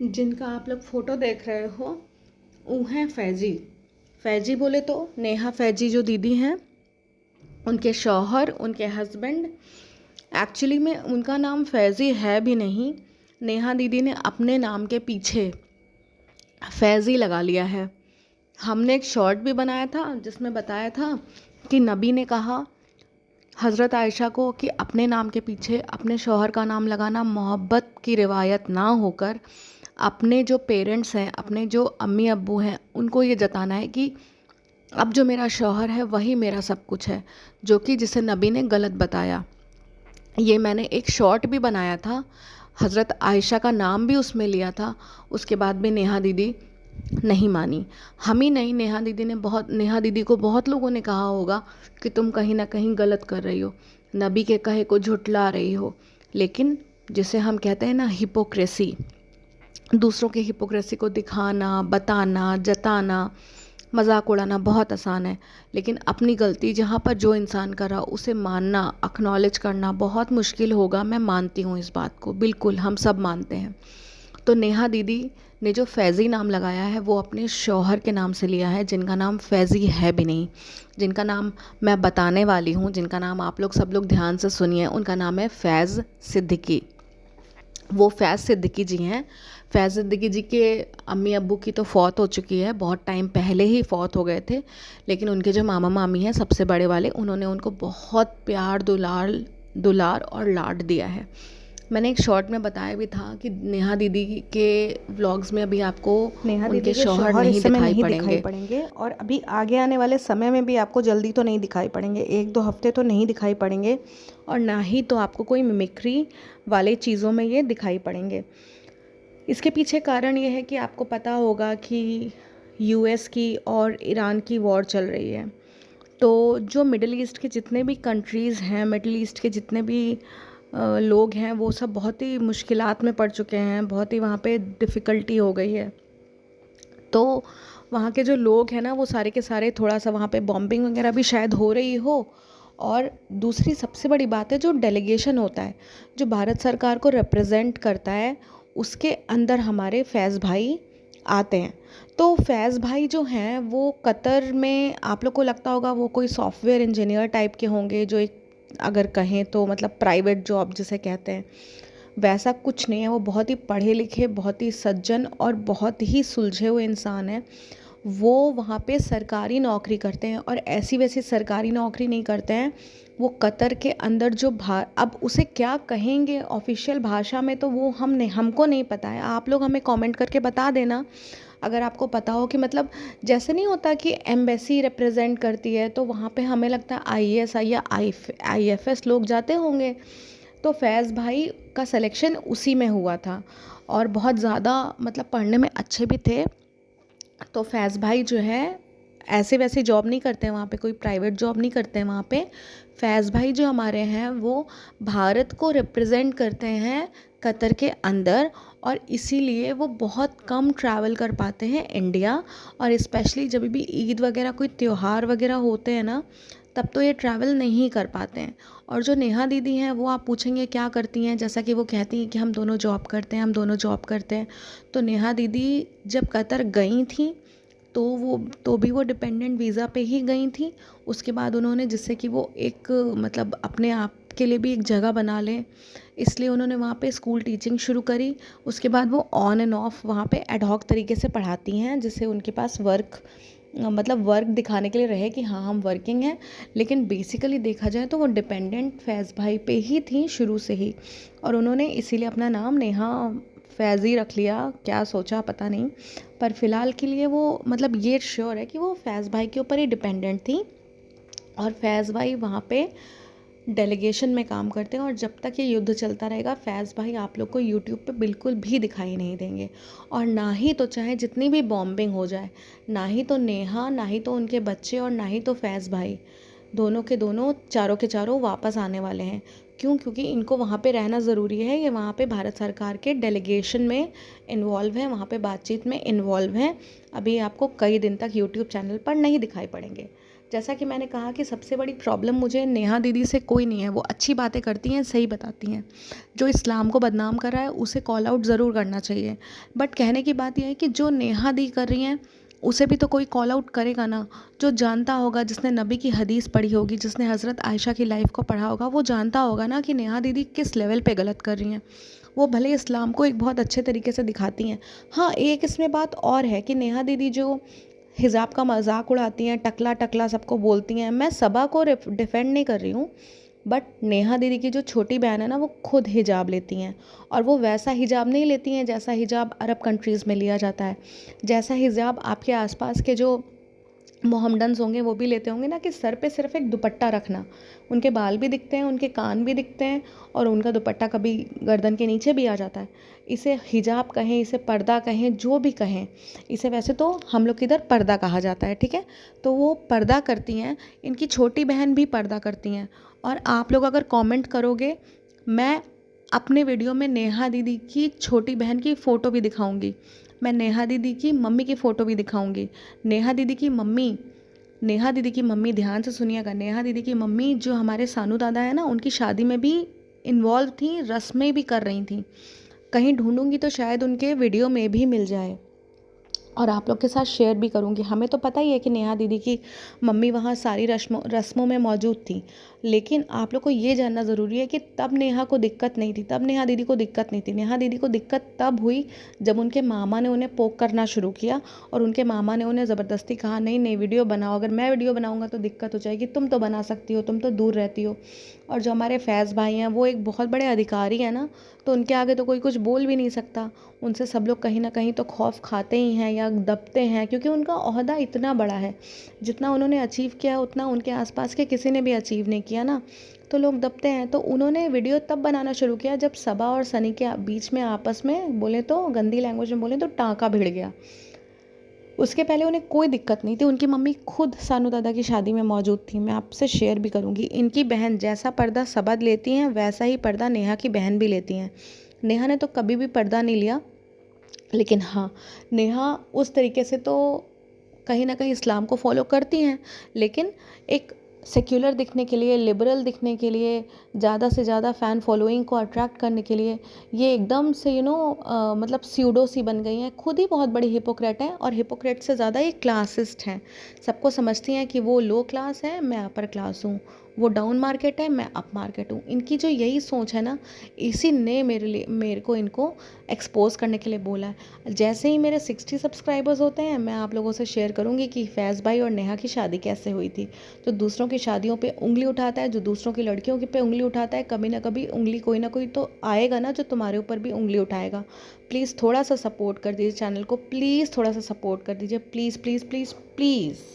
जिनका आप लोग फ़ोटो देख रहे हो वो हैं फैजी। फैजी बोले तो नेहा फैजी जो दीदी हैं, उनके शौहर, उनके हस्बैंड। एक्चुअली में उनका नाम फैज़ी है भी नहीं। नेहा दीदी ने अपने नाम के पीछे फैज़ी लगा लिया है। हमने एक शॉर्ट भी बनाया था जिसमें बताया था कि नबी ने कहा हज़रत आयशा को कि अपने नाम के पीछे अपने शौहर का नाम लगाना मोहब्बत की रिवायत ना होकर अपने जो पेरेंट्स हैं, अपने जो अम्मी अब्बू हैं, उनको ये जताना है कि अब जो मेरा शौहर है वही मेरा सब कुछ है, जो कि जिसे नबी ने गलत बताया। ये मैंने एक शॉर्ट भी बनाया था, हज़रत आयशा का नाम भी उसमें लिया था। उसके बाद भी नेहा दीदी नहीं मानी। हम ही नहीं, नेहा दीदी को बहुत लोगों ने कहा होगा कि तुम कहीं ना कहीं गलत कर रही हो, नबी के कहे को झुठला रही हो। लेकिन जिसे हम कहते हैं ना हिपोक्रेसी, दूसरों की हिपोक्रेसी को दिखाना, बताना, जताना, मजाक उड़ाना बहुत आसान है, लेकिन अपनी गलती जहाँ पर जो इंसान कर रहा उसे मानना, एक्नॉलेज करना बहुत मुश्किल होगा। मैं मानती हूँ इस बात को, बिल्कुल हम सब मानते हैं। तो नेहा दीदी ने जो फैज़ी नाम लगाया है वो अपने शौहर के नाम से लिया है, जिनका नाम फैज़ी है भी नहीं। जिनका नाम मैं बताने वाली हूँ, जिनका नाम आप लोग सब लोग ध्यान से सुनिए, उनका नाम है फैज़ सिद्दीकी। वो फैज़ सिद्दीकी जी हैं। फैज़ सिद्दीकी जी के अम्मी अब्बू की तो फौत हो चुकी है, बहुत टाइम पहले ही फौत हो गए थे। लेकिन उनके जो मामा मामी हैं सबसे बड़े वाले, उन्होंने उनको बहुत प्यार दुलार और लाड दिया है। मैंने एक शॉर्ट में बताया भी था कि नेहा दीदी के व्लॉग्स में अभी आपको नेहा उनके दीदी के शौहर शौहर नहीं इस समय दिखाई नहीं पड़ेंगे। दिखाई पड़ेंगे और अभी आगे आने वाले समय में भी आपको जल्दी तो नहीं दिखाई पड़ेंगे, 1-2 हफ्ते तो नहीं दिखाई पड़ेंगे। और ना ही तो आपको कोई मिमिक्री वाले चीज़ों में ये दिखाई पड़ेंगे। इसके पीछे कारण ये है कि आपको पता होगा कि यूएस की और ईरान की वॉर चल रही है। तो जो मिडिल ईस्ट के जितने भी कंट्रीज़ हैं, मिडिल ईस्ट के जितने भी लोग हैं, वो सब बहुत ही मुश्किलात में पड़ चुके हैं, बहुत ही वहाँ पे डिफ़िकल्टी हो गई है। तो वहाँ के जो लोग हैं ना, वो सारे के सारे थोड़ा सा वहाँ पे बॉम्बिंग वगैरह भी शायद हो रही हो। और दूसरी सबसे बड़ी बात है, जो डेलीगेशन होता है, जो भारत सरकार को रिप्रेजेंट करता है, उसके अंदर हमारे फैज़ भाई आते हैं। तो फैज़ भाई जो हैं वो कतर में, आप लोग को लगता होगा वो कोई सॉफ्टवेयर इंजीनियर टाइप के होंगे, जो एक अगर कहें तो मतलब प्राइवेट जॉब जिसे कहते हैं, वैसा कुछ नहीं है। वो बहुत ही पढ़े लिखे, बहुत ही सज्जन और बहुत ही सुलझे हुए इंसान हैं। वो वहाँ पे सरकारी नौकरी करते हैं और ऐसी वैसी सरकारी नौकरी नहीं करते हैं। वो कतर के अंदर जो अब उसे क्या कहेंगे ऑफिशियल भाषा में, तो वो हमको नहीं पता है। आप लोग हमें कमेंट करके बता देना अगर आपको पता हो कि मतलब जैसे नहीं होता कि एम्बेसी रिप्रेजेंट करती है, तो वहाँ पे हमें लगता है आईएएस या आईएफएस लोग जाते होंगे। तो फैज़ भाई का सिलेक्शन उसी में हुआ था और बहुत ज़्यादा मतलब पढ़ने में अच्छे भी थे। तो फैज़ भाई जो है ऐसे वैसे जॉब नहीं करते हैं, वहाँ पे कोई प्राइवेट जॉब नहीं करते हैं। वहाँ पे फैज़ भाई जो हमारे हैं वो भारत को रिप्रेजेंट करते हैं कतर के अंदर, और इसीलिए वो बहुत कम ट्रैवल कर पाते हैं इंडिया। और स्पेशली जब भी ईद वगैरह कोई त्यौहार वगैरह होते हैं ना, तब तो ये ट्रैवल नहीं कर पाते हैं। और जो नेहा दीदी हैं वो आप पूछेंगे क्या करती हैं, जैसा कि वो कहती हैं कि हम दोनों जॉब करते हैं, हम दोनों जॉब करते हैं। तो नेहा दीदी जब कतर गई थी तो भी वो डिपेंडेंट वीज़ा पे ही गई थी। उसके बाद उन्होंने, जिससे कि वो एक मतलब अपने आप के लिए भी एक जगह बना लें, इसलिए उन्होंने वहाँ पे स्कूल टीचिंग शुरू करी। उसके बाद वो ऑन एंड ऑफ वहाँ पे एडहॉक तरीके से पढ़ाती हैं, जिससे उनके पास मतलब वर्क दिखाने के लिए रहे कि हाँ हम वर्किंग हैं। लेकिन बेसिकली देखा जाए तो वो डिपेंडेंट फैज़ भाई पे ही थी शुरू से ही, और उन्होंने इसीलिए अपना नाम नेहा फैज़ी रख लिया। क्या सोचा पता नहीं, पर फ़िलहाल के लिए वो मतलब ये श्योर है कि वो फैज़ भाई के ऊपर ही डिपेंडेंट थी। और फैज़ भाई वहाँ पे डेलीगेशन में काम करते हैं, और जब तक ये युद्ध चलता रहेगा फैज़ भाई आप लोग को यूट्यूब पे बिल्कुल भी दिखाई नहीं देंगे। और ना ही तो चाहे जितनी भी बॉम्बिंग हो जाए, ना ही तो नेहा, ना ही तो उनके बच्चे, और ना ही तो फैज़ भाई, दोनों के दोनों, चारों के चारों वापस आने वाले हैं। क्यों? क्योंकि इनको वहाँ पे रहना ज़रूरी है। ये वहाँ पे भारत सरकार के डेलीगेशन में इन्वॉल्व हैं, वहाँ पे बातचीत में इन्वॉल्व हैं। अभी आपको कई दिन तक यूट्यूब चैनल पर नहीं दिखाई पड़ेंगे। जैसा कि मैंने कहा कि सबसे बड़ी प्रॉब्लम मुझे नेहा दीदी से कोई नहीं है, वो अच्छी बातें करती हैं, सही बताती हैं। जो इस्लाम को बदनाम कर रहा है उसे कॉल आउट ज़रूर करना चाहिए, बट कहने की बात यह है कि जो नेहा दी कर रही हैं उसे भी तो कोई कॉल आउट करेगा ना। जो जानता होगा, जिसने नबी की हदीस पढ़ी होगी, जिसने हज़रत आयशा की लाइफ को पढ़ा होगा, वो जानता होगा ना कि नेहा दीदी किस लेवल पे गलत कर रही हैं। वो भले इस्लाम को एक बहुत अच्छे तरीके से दिखाती हैं। हाँ, एक इसमें बात और है कि नेहा दीदी जो हिजाब का मजाक उड़ाती हैं, टकला टकला सबको बोलती हैं, मैं सबा को डिफेंड नहीं कर रही हूँ, बट नेहा दीदी की जो छोटी बहन है ना, वो खुद हिजाब लेती हैं, और वो वैसा हिजाब नहीं लेती हैं जैसा हिजाब अरब कंट्रीज़ में लिया जाता है, जैसा हिजाब आपके आसपास के जो मोहम्मडन्स होंगे वो भी लेते होंगे ना, कि सर पे सिर्फ एक दुपट्टा रखना। उनके बाल भी दिखते हैं, उनके कान भी दिखते हैं, और उनका दुपट्टा कभी गर्दन के नीचे भी आ जाता है। इसे हिजाब कहें, इसे पर्दा कहें, जो भी कहें, इसे वैसे तो हम लोग किधर पर्दा कहा जाता है, ठीक है। तो वो पर्दा करती हैं, इनकी छोटी बहन भी पर्दा करती हैं। और आप लोग अगर कमेंट करोगे, मैं अपने वीडियो में नेहा दीदी की छोटी बहन की फ़ोटो भी दिखाऊंगी, मैं नेहा दीदी की मम्मी की फ़ोटो भी दिखाऊंगी। नेहा दीदी की मम्मी नेहा दीदी की मम्मी, ध्यान से सुनिएगा, नेहा दीदी की मम्मी जो हमारे सानू दादा है ना, उनकी शादी में भी इन्वॉल्व थी, रस्में भी कर रही थी। कहीं ढूंढूंगी तो शायद उनके वीडियो में भी मिल जाए, और आप लोग के साथ शेयर भी करूंगी। हमें तो पता ही है कि नेहा दीदी की मम्मी वहाँ सारी रस्मों में मौजूद थी, लेकिन आप लोग को ये जानना ज़रूरी है कि तब नेहा को दिक्कत नहीं थी, तब नेहा दीदी को दिक्कत नहीं थी। नेहा दीदी को दिक्कत तब हुई जब उनके मामा ने उन्हें पोक करना शुरू किया, और उनके मामा ने उन्हें ज़बरदस्ती कहा, नहीं नहीं वीडियो बनाओ, अगर मैं वीडियो बनाऊँगा तो दिक्कत हो जाएगी, तुम तो बना सकती हो, तुम तो दूर रहती हो। और जो हमारे फैज़ भाई हैं, वो एक बहुत बड़े अधिकारी हैं ना, तो उनके आगे तो कोई कुछ बोल भी नहीं सकता। उनसे सब लोग कहीं ना कहीं तो खौफ खाते ही हैं या दबते हैं, क्योंकि उनका ओहदा इतना बड़ा है। जितना उन्होंने अचीव किया उतना उनके आसपास के किसी ने भी अचीव नहीं किया ना, तो लोग दबते हैं। तो उन्होंने वीडियो तब बनाना शुरू किया जब सबा और सनी के बीच में आपस में बोले तो, गंदी लैंग्वेज में बोले तो, टाँका भिड़ गया। उसके पहले उन्हें कोई दिक्कत नहीं थी। उनकी मम्मी खुद सानू दादा की शादी में मौजूद थी, मैं आपसे शेयर भी करूँगी। इनकी बहन जैसा पर्दा सबा लेती हैं, वैसा ही पर्दा नेहा की बहन भी लेती हैं। नेहा ने तो कभी भी पर्दा नहीं लिया, लेकिन हाँ, नेहा उस तरीके से तो कहीं ना कहीं इस्लाम को फॉलो करती हैं, लेकिन एक सेक्युलर दिखने के लिए, लिबरल दिखने के लिए, ज़्यादा से ज़्यादा फ़ैन फॉलोइंग को अट्रैक्ट करने के लिए ये एकदम से मतलब स्यूडो सी बन गई हैं। खुद ही बहुत बड़ी हिपोक्रेट हैं, और हिपोक्रेट से ज़्यादा ये क्लासिस्ट हैं। सबको समझती हैं कि वो लो क्लास है, मैं अपर क्लास हूँ, वो डाउन मार्केट है, मैं अप मार्केट हूँ। इनकी जो यही सोच है ना, इसी ने मेरे को इनको एक्सपोज करने के लिए बोला है। जैसे ही मेरे 60 सब्सक्राइबर्स होते हैं, मैं आप लोगों से शेयर करूँगी कि फैज़ भाई और नेहा की शादी कैसे हुई थी। जो दूसरों की शादियों पे उंगली उठाता है, जो दूसरों की लड़कियों की पे उंगली उठाता है, कभी ना कभी उंगली कोई ना कोई तो आएगा ना जो तुम्हारे ऊपर भी उंगली उठाएगा। प्लीज़ थोड़ा सा सपोर्ट कर दीजिए चैनल को, प्लीज़ थोड़ा सा सपोर्ट कर दीजिए, प्लीज़ प्लीज़ प्लीज़ प्लीज़।